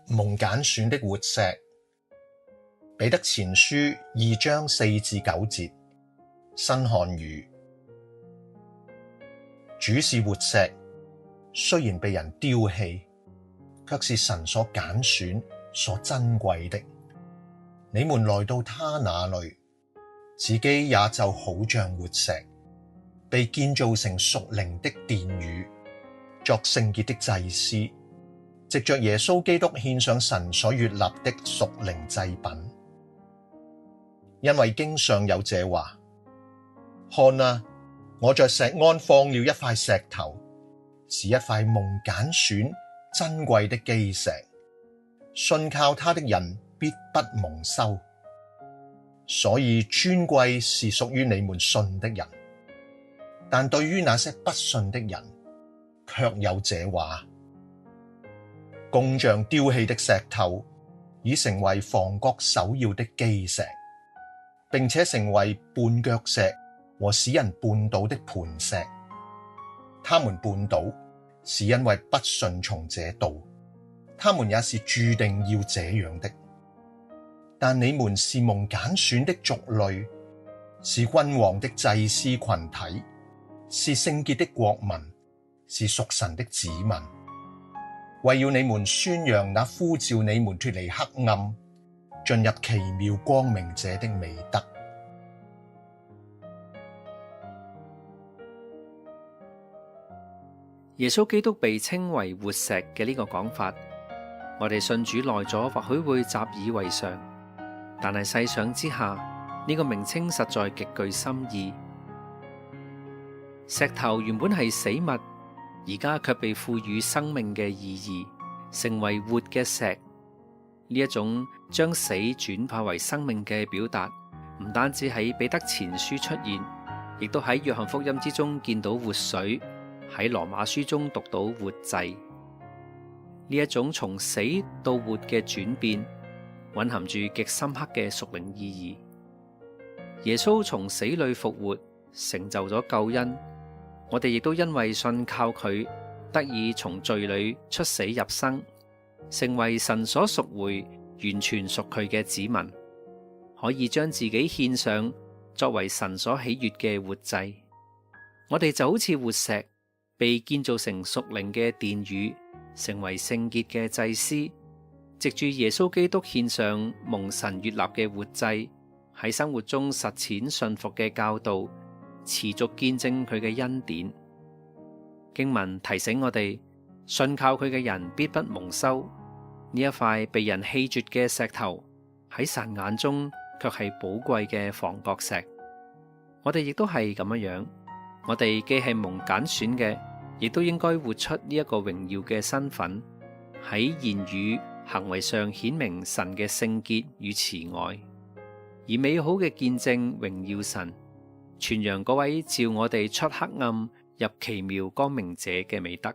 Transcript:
蒙揀選的活石。彼得前書2章4至9節，新漢語。主是活石，雖然被人丟棄，卻是神所揀選、所珍貴的。你們來到他那裡，自己也就好像活石，被建造成屬靈的殿宇，作聖潔的祭司，藉着耶穌基督獻上神所悅納的屬靈祭品。因為經上有這話：看啊，我在錫安放了一塊石頭，是一塊蒙揀選、珍貴的基石，信靠他的人必不蒙羞。所以尊貴是屬於你們信的人，但對於那些不信的人，卻有這話：工匠丟棄的石頭，已成為房角首要的基石，並且成為絆腳石和使人絆倒的磐石。他們絆倒，是因為不順從這道，他們也是注定要這樣的。但你們是蒙揀選的族類，是君王的祭司群體，是聖潔的國民，是屬神的子民，為要你們宣揚那呼召你們脫離黑暗，進入奇妙光明者的美德。耶穌基督被稱為活石嘅呢個講法，我哋信主耐咗或許會習以為常，但係細想之下，呢個名稱實在極具深意。石頭原本係死物，而家卻被賦予生命嘅意義，成為活嘅石。呢一種將死轉化為生命嘅表達，唔單止喺彼得前書出現，亦都喺約翰福音之中見到活水，喺羅馬書中讀到活祭。呢一種從死到活嘅轉變，蘊含住極深刻嘅屬靈意義。耶穌從死裏復活，成就咗救恩，我哋亦都因為信靠佢，得以從罪裏出死入生，成為神所贖回，完全屬佢嘅子民，可以將自己獻上，作為神所喜悅嘅活祭。我哋就好似活石，被建造成屬靈嘅殿宇，成為聖潔嘅祭司，藉住耶穌基督獻上蒙神悅納嘅活祭，喺生活中實踐信服嘅教導，持續見證佢嘅恩典。經文提醒我哋，信靠佢嘅人必不蒙羞。呢一塊被人棄絕嘅石頭，喺神眼中卻係寶貴嘅房角石。我哋亦都係咁樣，我哋既係蒙揀選嘅，亦都應該活出呢一個榮耀嘅身份，喺言語行為上顯明神嘅聖潔與慈愛，而美好嘅見證榮耀神，傳揚嗰位召我哋出黑暗入奇妙光明者嘅美德。